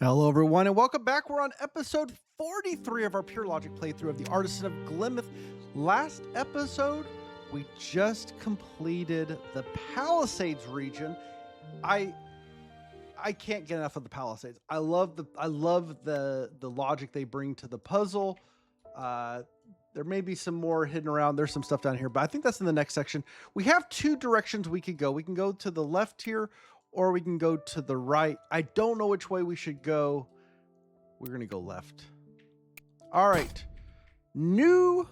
Hello, everyone, and welcome back. We're on episode 43 of our Pure Logic playthrough of the Artisan of Glimmith. Last episode, we just completed the Palisades region. I can't get enough of the Palisades. I love the logic they bring to the puzzle. There may be some more hidden around. There's some stuff down here, but I think that's in the next section. We have two directions we could go. We can go to the left here, or we can go to the right. I don't know which way we should go. We're going to go left. All right. New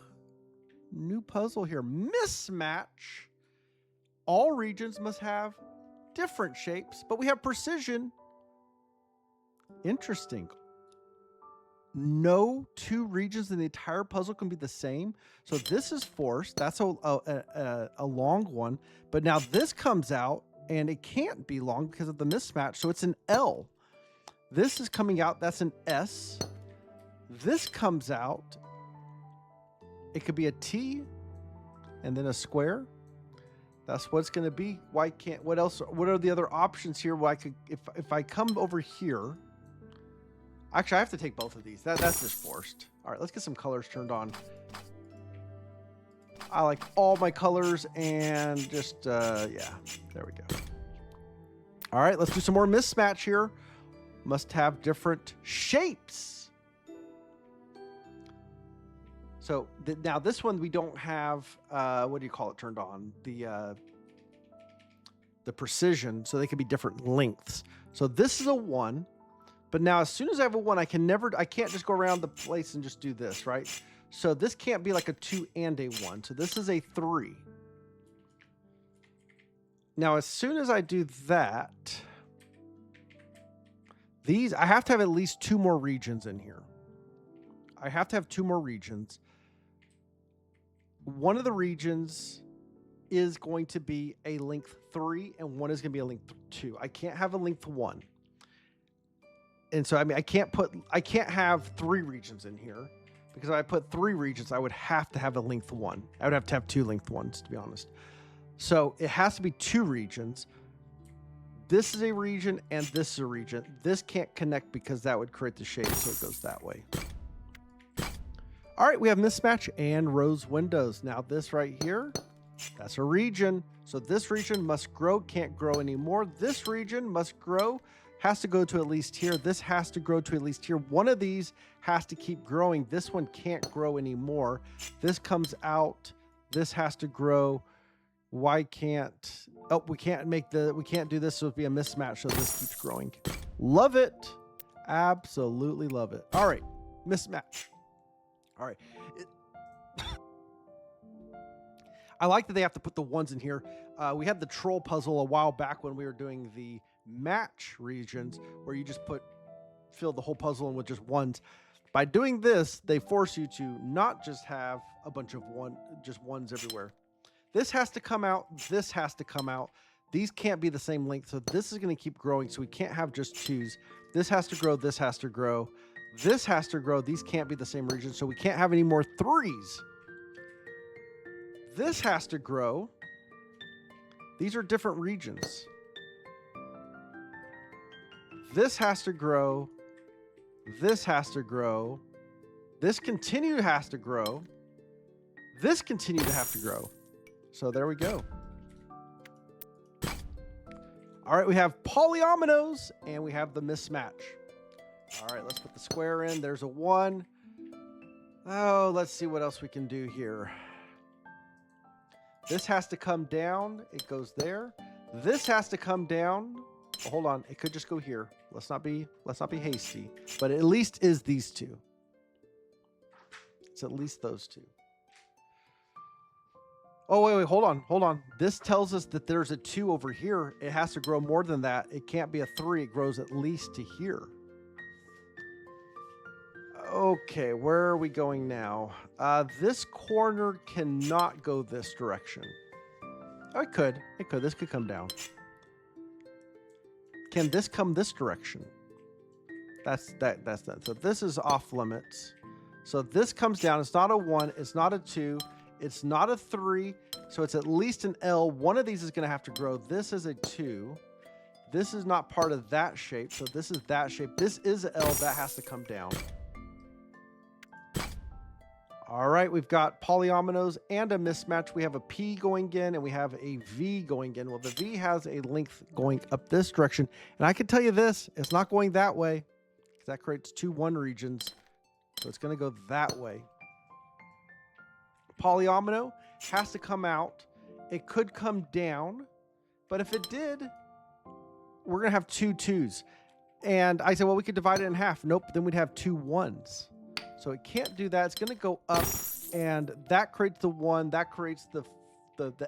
puzzle here. Mismatch. All regions must have different shapes, but we have precision. Interesting. No two regions in the entire puzzle can be the same. So this is forced. That's a long one. But now this comes out, and it can't be long because of the mismatch. So it's an L. This is coming out. That's an S. This comes out. It could be a T and then a square. That's what it's going to be. Why can't, what else? What are the other options here? Where I could, if I come over here, actually I have to take both of these. That's just forced. All right, let's get some colors turned on. I like all my colors and just, yeah, there we go. All right, let's do some more mismatch here. Must have different shapes. So now this one, we don't have, what do you call it turned on? The precision, so they could be different lengths. So this is a 1, but now as soon as I have a 1, I can't just go around the place and just do this, right? So this can't be like a 2 and a 1. So this is a 3. Now, as soon as I do that, I have to have at least 2 more regions in here. I have to have 2 more regions. One of the regions is going to be a length 3, and one is going to be a length 2. I can't have a length 1. And so, I mean, I can't have 3 regions in here. Because if I put 3 regions, I would have to have a length 1. I would have to have 2 length 1s, to be honest. So it has to be 2 regions. This is a region and this is a region. This can't connect because that would create the shape, so it goes that way. All right, we have mismatch and rose windows. Now this right here, that's a region. So this region must grow, can't grow anymore. This region must grow, has to go to at least here. This has to grow to at least here. One of these has to keep growing. This one can't grow anymore. This comes out. This has to grow. Why can't, oh, we can't do this, so it'd be a mismatch, so this keeps growing. Love it. Absolutely love it. All right, mismatch. All right. I like that they have to put the 1s in here. We had the troll puzzle a while back when we were doing the match regions where you just fill the whole puzzle in with just 1s. By doing this, they force you to not just have a bunch of 1s everywhere. This has to come out. This has to come out. These can't be the same length. So this is going to keep growing. So we can't have just 2s. This has to grow. This has to grow. This has to grow. These can't be the same region. So we can't have any more 3s. This has to grow. These are different regions. This has to grow. This has to grow. This continue has to grow. This continue to have to grow. So there we go. All right, we have polyominoes and we have the mismatch. All right, let's put the square in. There's a 1. Oh, let's see what else we can do here. This has to come down. It goes there. This has to come down. Oh, hold on. It could just go here. Let's not be hasty. But at least is these 2. It's at least those 2. Oh, wait, hold on. This tells us that there's a 2 over here. It has to grow more than that. It can't be a 3. It grows at least to here. Okay, where are we going now? This corner cannot go this direction. Oh, it could. This could come down. Can this come this direction? That's that. So this is off limits. So this comes down. It's not a 1. It's not a 2. It's not a 3. So it's at least an L. One of these is going to have to grow. This is a 2. This is not part of that shape, so this is that shape. This is an L, that has to come down. All right, we've got polyominoes and a mismatch. We have a P going in and we have a V going in. Well, the V has a length going up this direction. And I can tell you this, it's not going that way because that creates 2 1 regions. So it's going to go that way. Polyomino has to come out. It could come down, but if it did, we're going to have 2 2s. And I said, well, we could divide it in half. Nope, then we'd have 2 1s. So it can't do that. It's going to go up, and that creates the 1. That creates the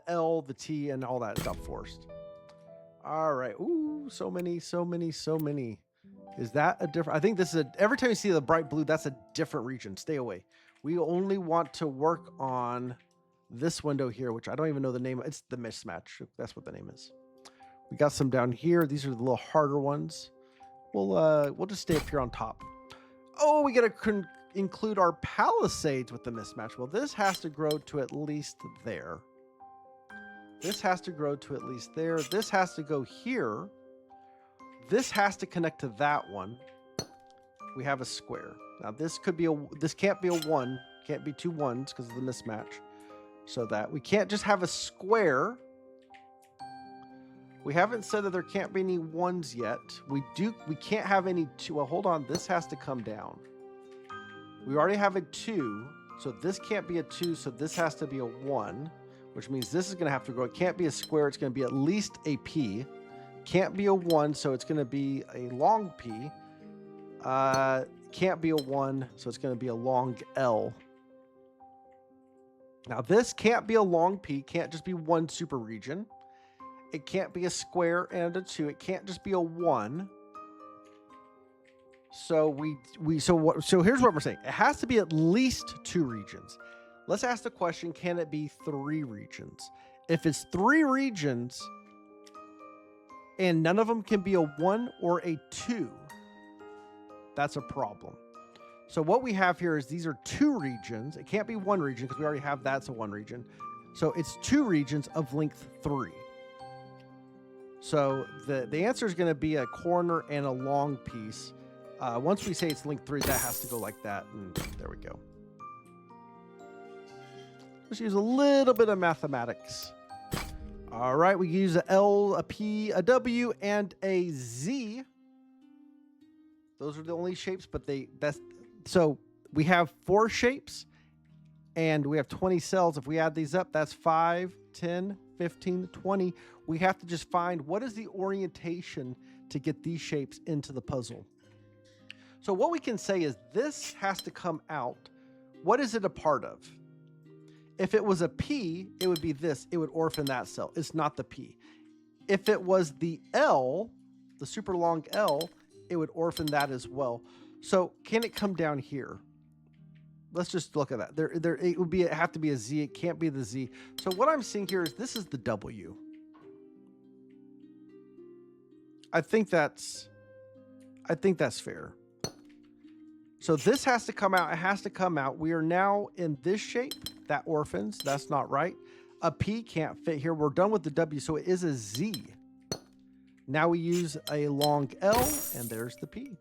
L, the T, and all that stuff forced. All right. Ooh, so many. Is that a different? I think this is every time you see the bright blue, that's a different region. Stay away. We only want to work on this window here, which I don't even know the name. It's the mismatch. That's what the name is. We got some down here. These are the little harder ones. We'll just stay up here on top. Oh, we got to include our palisades with the mismatch. Well, this has to grow to at least there. This has to grow to at least there. This has to go here. This has to connect to that one. We have a square. Now this can't be a 1. Can't be 2 1s because of the mismatch. So that we can't just have a square. We haven't said that there can't be any 1s yet. We can't have any 2. Well, hold on. This has to come down. We already have a 2. So this can't be a 2. So this has to be a 1, which means this is going to have to grow. It can't be a square. It's going to be at least a P. Can't be a 1, so it's going to be a long P. Can't be a 1, so it's going to be a long L. Now this can't be a long P. Can't just be 1 super region. It can't be a square and a 2. It can't just be a 1. So so here's what we're saying. It has to be at least 2 regions. Let's ask the question, can it be 3 regions? If it's 3 regions and none of them can be a 1 or a 2, that's a problem. So what we have here is these are 2 regions. It can't be 1 region because we already have that's a 1 region. So it's 2 regions of length 3. So the answer is going to be a corner and a long piece. Once we say it's length 3, that has to go like that. And there we go. Let's use a little bit of mathematics. All right, we use a L, a P, a W, and a Z. Those are the only shapes, but so we have 4 shapes, and we have 20 cells. If we add these up, that's 5, 10, 15, 20. We have to just find what is the orientation to get these shapes into the puzzle. So what we can say is this has to come out. What is it a part of? If it was a P, it would be this. It would orphan that cell. It's not the P. If it was the L, the super long L, it would orphan that as well. So can it come down here? Let's just look at that. It have to be a Z. It can't be the Z. So what I'm seeing here is this is the W. I think that's fair. So this has to come out. It has to come out. We are now in this shape. That orphans. That's not right. A P can't fit here. We're done with the W, so it is a Z. Now we use a long L, and there's the P.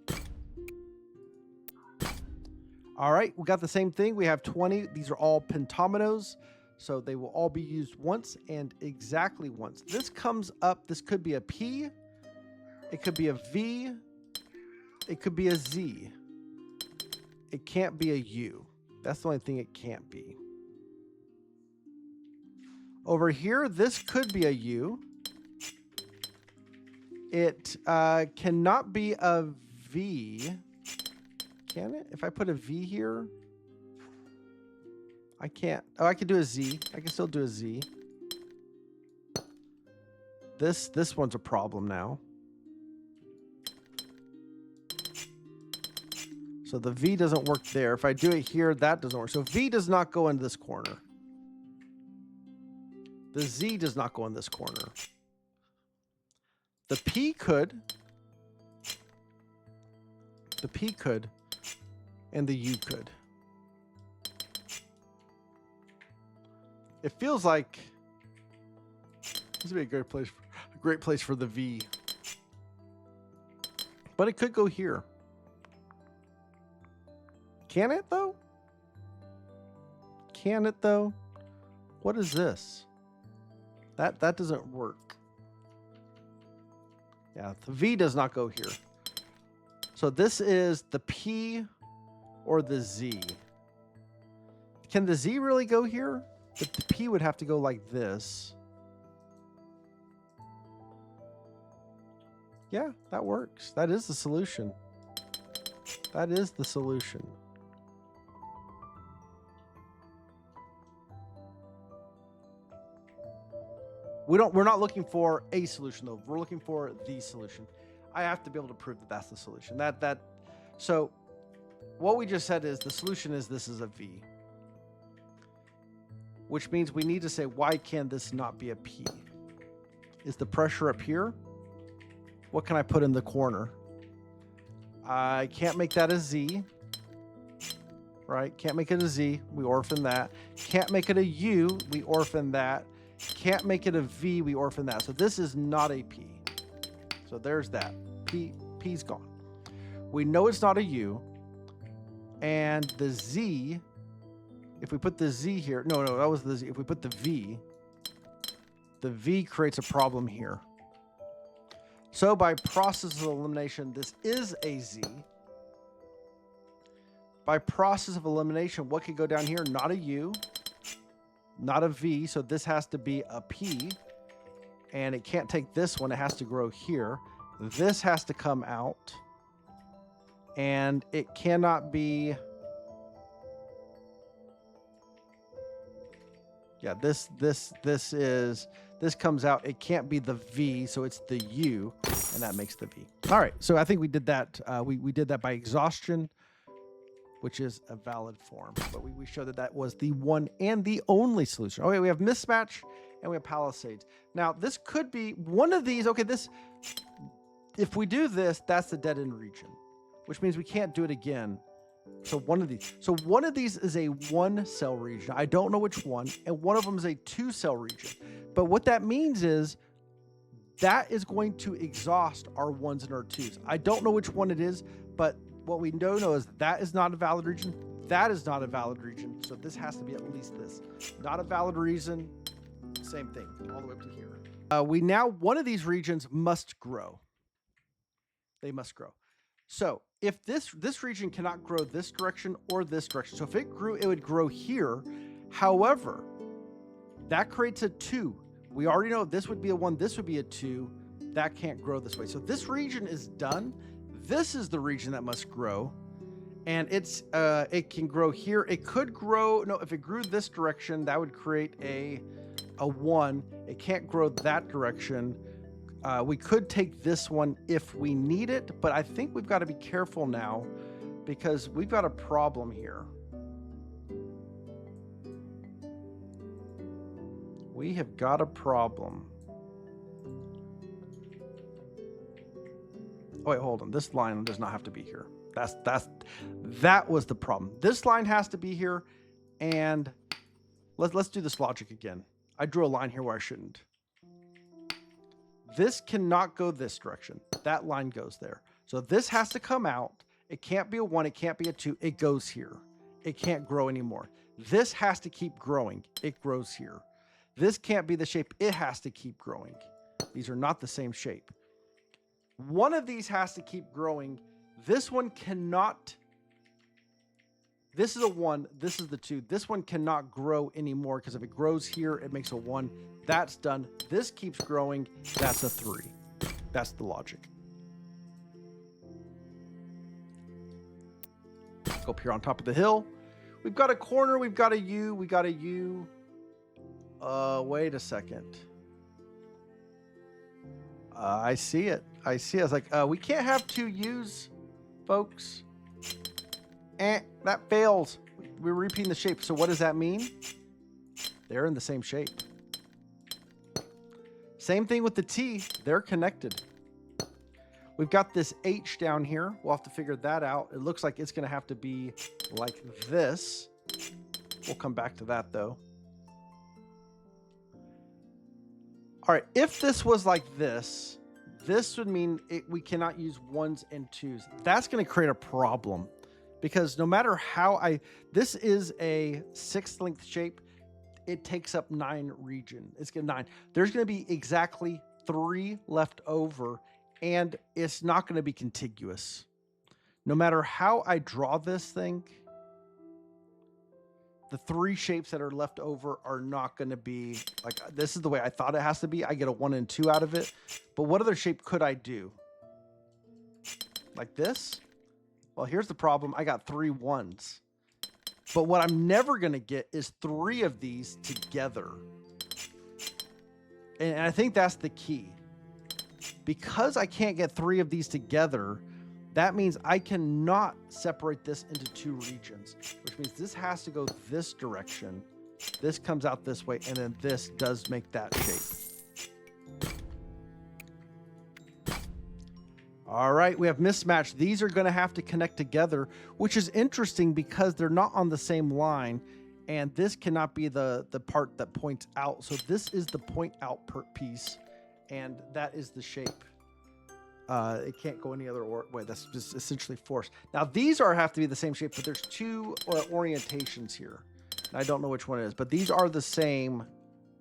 All right, we got the same thing. We have 20. These are all pentominoes, so they will all be used once and exactly once. This comes up. This could be a P. It could be a V. It could be a Z. It can't be a U. That's the only thing it can't be. Over here, this could be a U. It cannot be a V. Can it? If I put a V here, I can't. Oh, I can do a Z. I can still do a Z. This one's a problem now. So the V doesn't work there. If I do it here, that doesn't work. So V does not go in this corner. The Z does not go in this corner. The P could. The P could. And the U could. It feels like this would be a great place for the V. But it could go here. Can it though? Can it though? What is this? That doesn't work. Yeah, the V does not go here. So this is the P or the Z. Can the Z really go here? But the P would have to go like this. Yeah, that works. That is the solution. That is the solution. We're not looking for a solution though. We're looking for the solution. I have to be able to prove that that's the solution. So what we just said is the solution is this is a V, which means we need to say, why can this not be a P? Is the pressure up here? What can I put in the corner? I can't make that a Z, right? Can't make it a Z. We orphan that. Can't make it a U. We orphan that. Can't make it a V. We orphan that. So this is not a P. So there's that. P's gone. We know it's not a U. And the Z, if we put the Z here, no, that was the Z. If we put the V creates a problem here. So by process of elimination, this is a Z. By process of elimination, what could go down here? Not a U, not a V. So this has to be a P. And it can't take this one. It has to grow here. This has to come out. And it cannot be... Yeah, this comes out. It can't be the V, so it's the U, and that makes the V. All right, so I think we did that. We did that by exhaustion, which is a valid form. But we showed that that was the one and the only solution. Okay, we have mismatch and we have palisades. Now, this could be one of these. Okay, if we do this, that's the dead end region, which means we can't do it again. So one of these is a 1-cell region. I don't know which one, and one of them is a 2-cell region. But what that means is that is going to exhaust our 1s and our 2s. I don't know which one it is, but what we know is that is not a valid region. That is not a valid region. So this has to be at least this. Not a valid reason. Same thing, all the way up to here. One of these regions must grow. They must grow. So if this region cannot grow this direction or this direction, so if it grew, it would grow here. However, that creates a 2. We already know this would be a 1, this would be a 2. That can't grow this way. So this region is done. This is the region that must grow. And it can grow here. It could grow, no, if it grew this direction, that would create a 1. It can't grow that direction. We could take this one if we need it, but I think we've got to be careful now because we've got a problem here. We have got a problem. Oh, wait, hold on. This line does not have to be here. That was the problem. This line has to be here, and let's do this logic again. I drew a line here where I shouldn't. This cannot go this direction. That line goes there. So this has to come out. It can't be a 1. It can't be a 2. It goes here. It can't grow anymore. This has to keep growing. It grows here. This can't be the shape. It has to keep growing. These are not the same shape. One of these has to keep growing. This one cannot. This is a 1. This is the 2. This one cannot grow anymore because if it grows here, it makes a 1. That's done. This keeps growing. That's a 3. That's the logic. Go up here on top of the hill. We've got a corner. We've got a U. We got a U. Wait a second. I see it. I see it. I was like, we can't have 2 U's, folks. That fails. We're repeating the shape. So what does that mean? They're in the same shape. Same thing with the T. They're connected. We've got this H down here. We'll have to figure that out. It looks like it's going to have to be like this. We'll come back to that, though. All right. If this was like this, this would mean we cannot use 1s and 2s. That's going to create a problem because no matter how this is a 6th length shape, it takes up 9 region. It's going to 9. There's going to be exactly 3 left over, and it's not going to be contiguous. No matter how I draw this thing, the 3 shapes that are left over are not going to be like, this is the way I thought it has to be. I get a 1 and 2 out of it. But what other shape could I do? Like this? Well, here's the problem. I got 3 1s. But what I'm never going to get is 3 of these together. And I think that's the key. Because I can't get 3 of these together, that means I cannot separate this into 2 regions, which means this has to go this direction. This comes out this way, and then this does make that shape. All right, we have mismatch. These are going to have to connect together, which is interesting because they're not on the same line, and this cannot be the part that points out. So this is the point out piece, and that is the shape. It can't go any other way. That's just essentially forced. Now these have to be the same shape, but there's 2 orientations here. And I don't know which one it is, but these are the same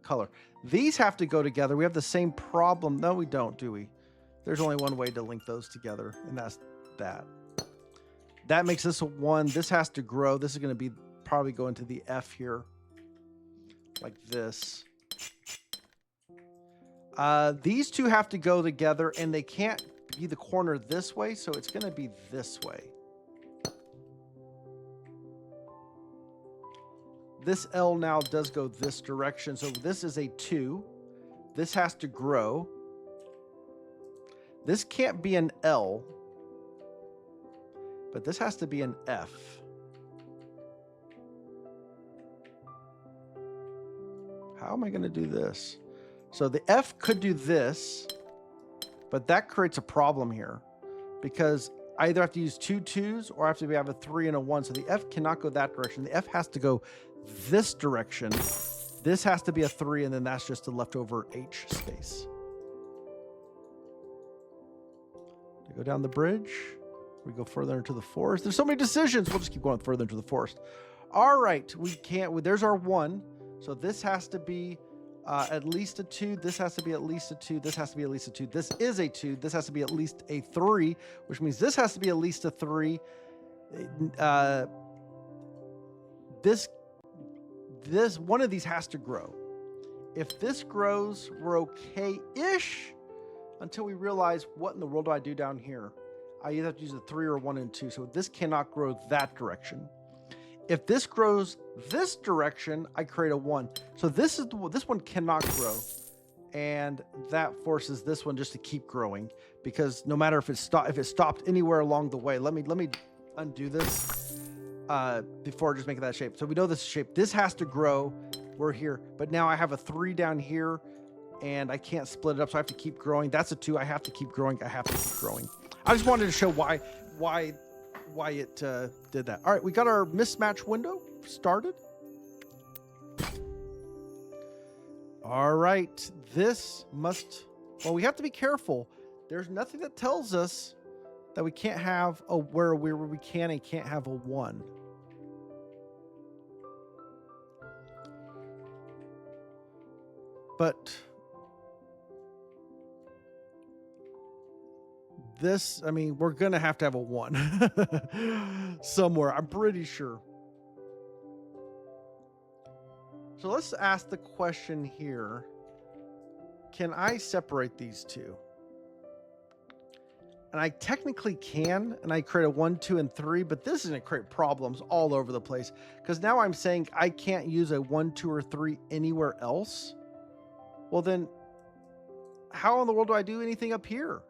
color. These have to go together. We have the same problem. No, we don't, do we? There's only one way to link those together, and that's that. That makes this a 1. This has to grow. This is going to be probably go into the F here, like this. These 2 have to go together, and they can't be the corner this way, so it's going to be this way. This L now does go this direction, so this is a 2. This has to grow. This can't be an L, but this has to be an F. How am I going to do this? So the F could do this, but that creates a problem here because I either have to use 2 2s or I have to have a 3 and a 1. So the F cannot go that direction. The F has to go this direction. This has to be a 3, and then that's just a leftover H space. To go down the bridge, we go further into the forest. There's so many decisions. We'll just keep going further into the forest. All right, we can't. There's our 1. So this has to be at least a 2. This has to be at least a 2. This has to be at least a 2. This is a 2. This has to be at least a 3, which means this has to be at least a 3. This one of these has to grow. If this grows, we're okay-ish until we realize, what in the world do I do down here? I either have to use a 3 or a 1 and 2. So this cannot grow that direction. If this grows this direction, I create a 1. So this one cannot grow, and that forces this one just to keep growing, because no matter if it stopped anywhere along the way. Let me undo this before just making that shape. So we know this shape. This has to grow. We're here, but now I have a 3 down here, and I can't split it up, so I have to keep growing. That's a 2. I have to keep growing. I have to keep growing. I just wanted to show why it did that. All right, we got our mismatch window started. All right, we have to be careful. There's nothing that tells us that we can't have where we can and can't have a 1. But this, I mean, we're going to have a 1 somewhere. I'm pretty sure. So let's ask the question here. Can I separate these 2? And I technically can, and I create a 1, 2, and 3, but this is going to create problems all over the place, because now I'm saying I can't use a 1, 2, or 3 anywhere else. Well, then how in the world do I do anything up here?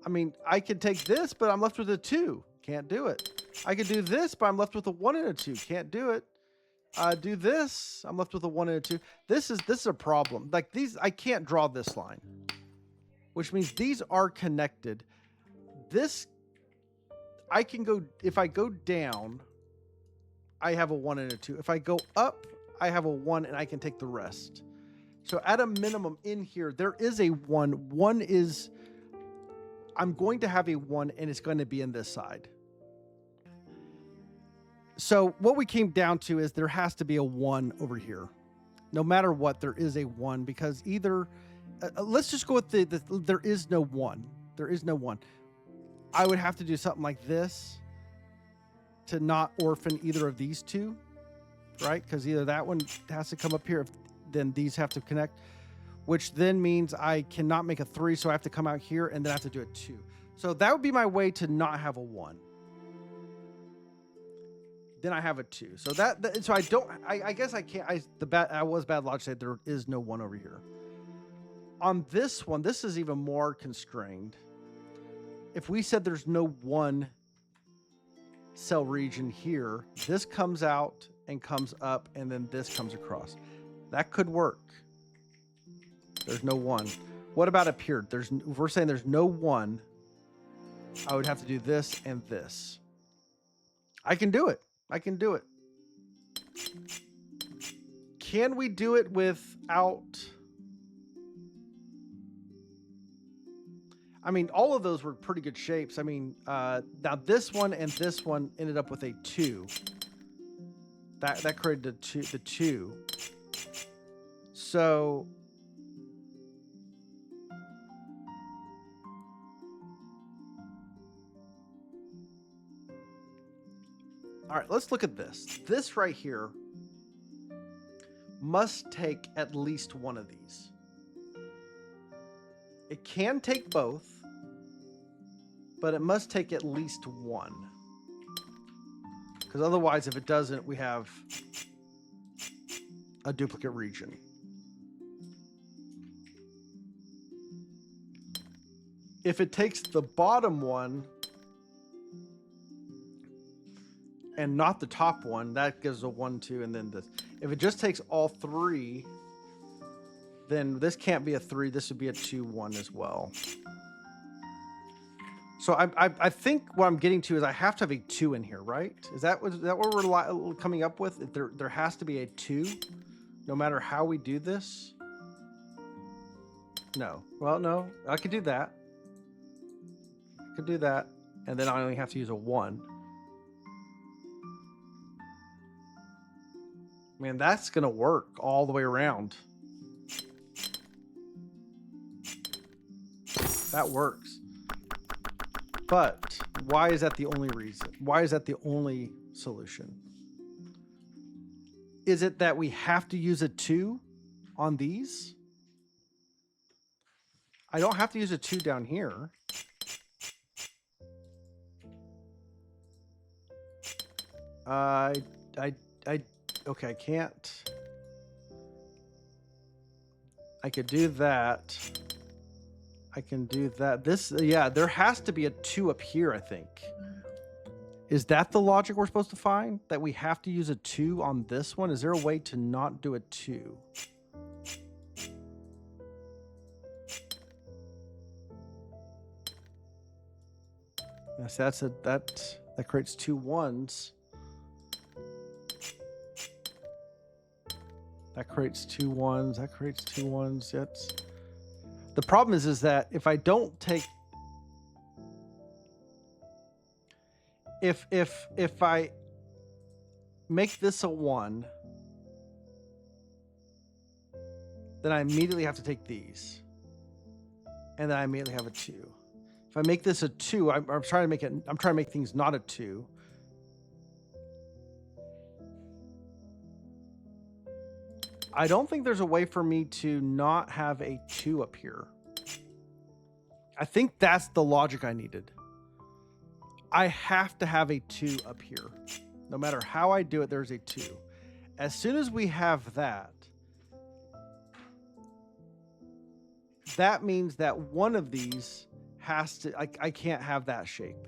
I mean, I could take this, but I'm left with a 2. Can't do it. I could do this, but I'm left with a 1 and a 2. Can't do it. Do this. I'm left with a 1 and a 2. This is a problem. Like these, I can't draw this line, which means these are connected. This, I can go, if I go down, I have a 1 and a 2. If I go up, I have a 1, and I can take the rest. So at a minimum in here, there is a 1. 1 is, I'm going to have a 1 and it's going to be in this side. So what we came down to is there has to be a 1 over here. No matter what, there is a 1 because either, let's just go with there is no 1. There is no 1. I would have to do something like this to not orphan either of these two, right? Because either that one has to come up here, then these have to connect, which then means I cannot make a 3, so I have to come out here and then I have to do a 2. So that would be my way to not have a 1. Then I have a 2. So so I don't, I guess I can't, I was bad logic said there is no 1 over here. On this one, this is even more constrained. If we said there's no 1 cell region here, this comes out and comes up and then this comes across. That could work. There's no 1. What about up here? If we're saying there's no 1, I would have to do this and this. I can do it. I can do it. Can we do it without? I mean, all of those were pretty good shapes. I mean, now this one and this one ended up with a 2. That created the 2. So all right, let's look at this. This right here must take at least one of these. It can take both, but it must take at least one. Because otherwise, if it doesn't, we have a duplicate region. If it takes the bottom one and not the top one, that gives a 1, 2, and then this. If it just takes all 3, then this can't be a 3. This would be a 2, 1 as well. So I think what I'm getting to is I have to have a 2 in here, right? Is that what we're coming up with? If there has to be a 2, no matter how we do this? No. Well, no. I could do that. I could do that. And then I only have to use a 1. Man, that's going to work all the way around. That works. But why is that the only reason? Why is that the only solution? Is it that we have to use a 2 on these? I don't have to use a 2 down here. Okay, I can't. I could do that. I can do that. This, yeah, there has to be a 2 up here, I think. Is that the logic we're supposed to find? That we have to use a 2 on this one? Is there a way to not do a 2? Yes, that creates 2 1s. That creates 2 1s. That creates 2 1s. That's the problem is that if I don't take, if I make this a 1, then I immediately have to take these, and then I immediately have a 2. If I make this a 2, I'm trying to make it. I'm trying to make things not a 2. I don't think there's a way for me to not have a 2 up here. I think that's the logic I needed. I have to have a 2 up here. No matter how I do it, there's a 2. As soon as we have that, that means that one of these has to, I can't have that shape.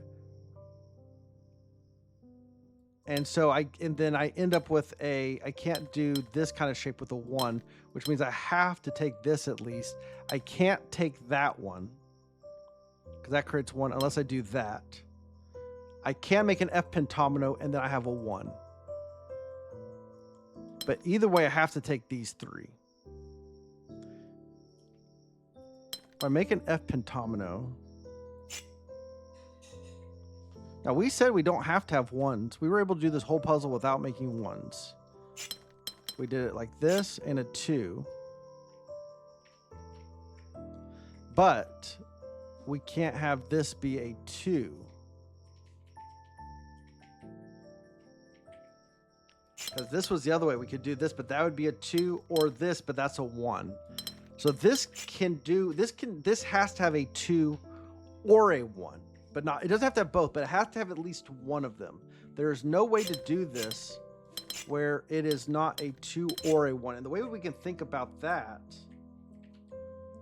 And so then I end up with I can't do this kind of shape with a 1, which means I have to take this at least. I can't take that one because that creates 1 unless I do that. I can make an F pentomino and then I have a 1. But either way, I have to take these 3. If I make an F pentomino. Now we said we don't have to have ones. We were able to do this whole puzzle without making ones. We did it like this and a 2. But we can't have this be a 2. Because this was the other way. We could do this, but that would be a 2, or this, but that's a 1. So this has to have a 2 or a 1. But not, it doesn't have to have both, but it has to have at least one of them. There is no way to do this where it is not a 2 or a 1. And the way we can think about that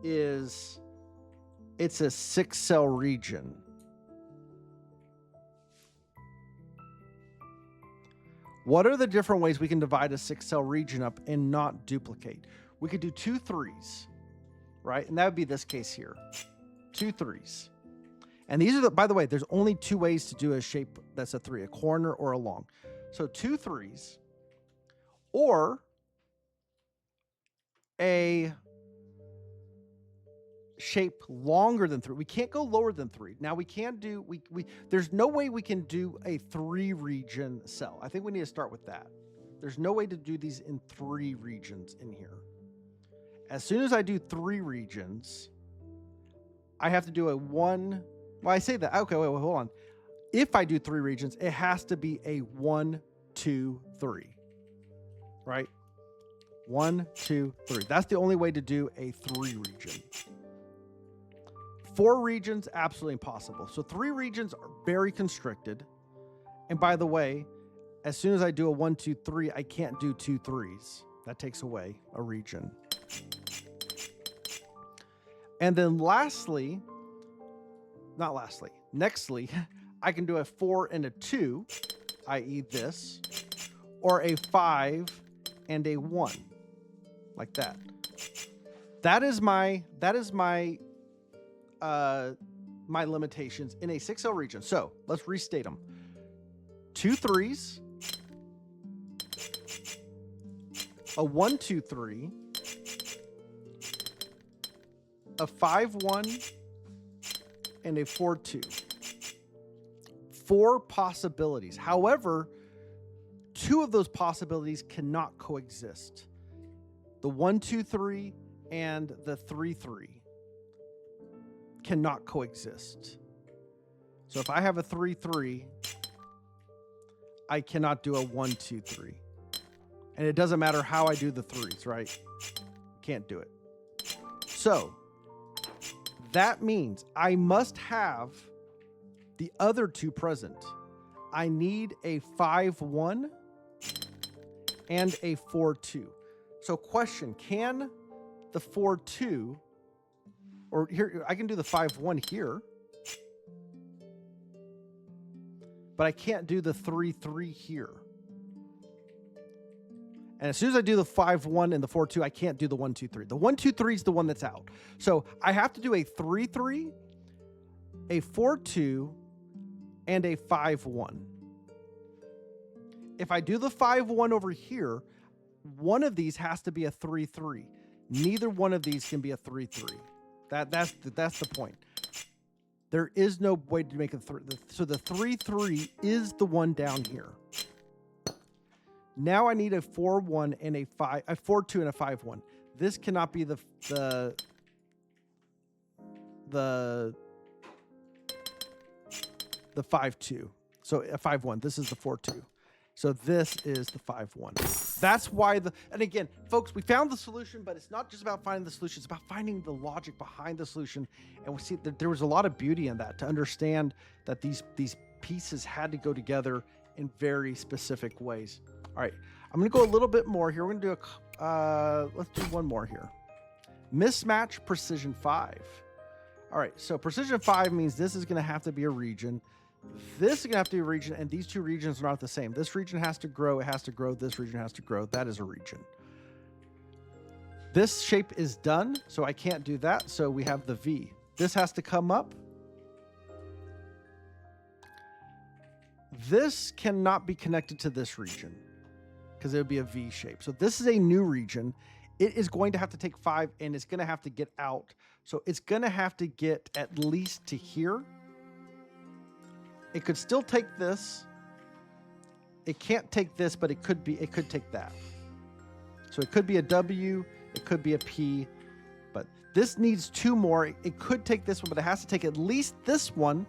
is it's a 6-cell region. What are the different ways we can divide a 6-cell region up and not duplicate? We could do 2 3s, right? And that would be this case here. 2 3s. And these are the, by the way, there's only 2 ways to do a shape that's a 3, a corner or a long. So 2 3s, or a shape longer than 3. We can't go lower than 3. Now we can't do, there's no way we can do a 3 region cell. I think we need to start with that. There's no way to do these in 3 regions in here. As soon as I do 3 regions, I have to do a 1. Well, I say that. Okay, wait, hold on. If I do 3 regions, it has to be a 1, 2, 3. Right? 1, 2, 3. That's the only way to do a 3 region. 4 regions, absolutely impossible. So 3 regions are very constricted. And by the way, as soon as I do a 1, 2, 3, I can't do 2 3s. That takes away a region. And then nextly, I can do a 4 and a 2, i.e. this, or a 5 and a 1, like that. That is my my limitations in a 6-cell region. So let's restate them. 2 3s, a 1 2 3, a 5 1, and a 4 2. 4 possibilities. However, 2 of those possibilities cannot coexist. The 1 2 3 and the 3 3 cannot coexist. So if I have a 3 3, I cannot do a 1 2 3. And it doesn't matter how I do the 3s, right? Can't do it. So that means I must have the other 2 present. I need a 5 1 and a 4 2. So question, can the 4 2, or here, I can do the 5 1 here, but I can't do the 3 3 here. And as soon as I do the 5 1 and the 4 2, I can't do the 1 2 3. The 1 2 3 is the one that's out. So I have to do a 3 3, a 4 2, and a 5 1. If I do the 5 1 over here, one of these has to be a 3 3. Neither one of these can be a 3 3. That's the point. There is no way to make a 3. So the 3 3 is the one down here. Now I need a 4 1 and a 4 2 and a 5 1. This cannot be the 5 2. So a 5 1. This is the 4 2. So this is the 5 1. That's why and again, folks, we found the solution, but it's not just about finding the solution. It's about finding the logic behind the solution. And we see that there was a lot of beauty in that, to understand that these pieces had to go together in very specific ways. All right, I'm going to go a little bit more here. We're going to do let's do one more here. Mismatch precision 5. All right, so precision 5 means this is going to have to be a region. This is going to have to be a region, and these 2 regions are not the same. This region has to grow. It has to grow. This region has to grow. That is a region. This shape is done, so I can't do that. So we have the V. This has to come up. This cannot be connected to this region because it would be a V shape. So this is a new region. it is going to have to take 5 and it's going to have to get out. So it's going to have to get at least to here. It could still take this. It can't take this, but it could take that. So it could be a W, it could be a P, but this needs 2 more. It could take this one, but it has to take at least this one.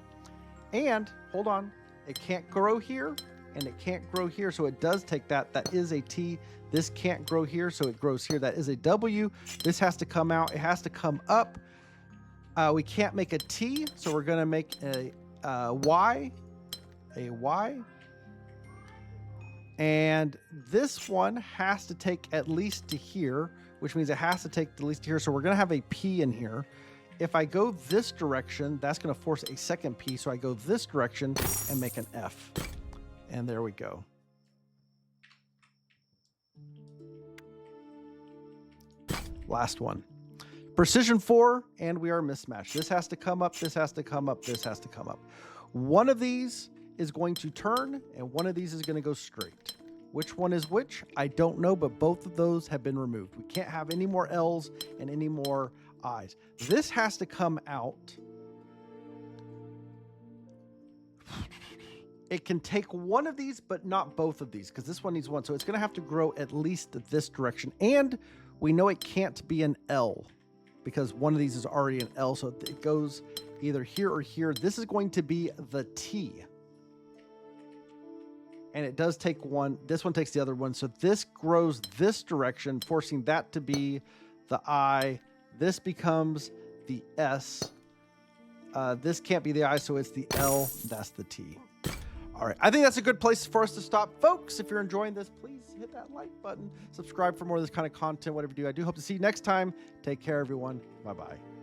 And hold on, it can't grow here and it can't grow here. So it does take that. That is a T. This can't grow here, so it grows here. That is a W. This has to come out. It has to come up. We can't make a T, so we're going to make a Y. A Y. And this one has to take at least to here, which means it has to take at least to here. So we're going to have a P in here. If I go this direction, that's going to force a second P. So I go this direction and make an F. And there we go. Last one. Precision 4, and we are mismatched. This has to come up, this has to come up, this has to come up. One of these is going to turn, and one of these is going to go straight. Which one is which? I don't know, but both of those have been removed. We can't have any more L's and any more I's. This has to come out. It can take one of these, but not both of these, because this one needs one. So it's going to have to grow at least this direction. And we know it can't be an L, because one of these is already an L. So it goes either here or here. This is going to be the T. And it does take one. This one takes the other one. So this grows this direction, forcing that to be the I. This becomes the S. This can't be the I, so it's the L. That's the T. All right. I think that's a good place for us to stop. Folks, if you're enjoying this, please hit that like button. Subscribe for more of this kind of content, whatever you do. I do hope to see you next time. Take care, everyone. Bye-bye.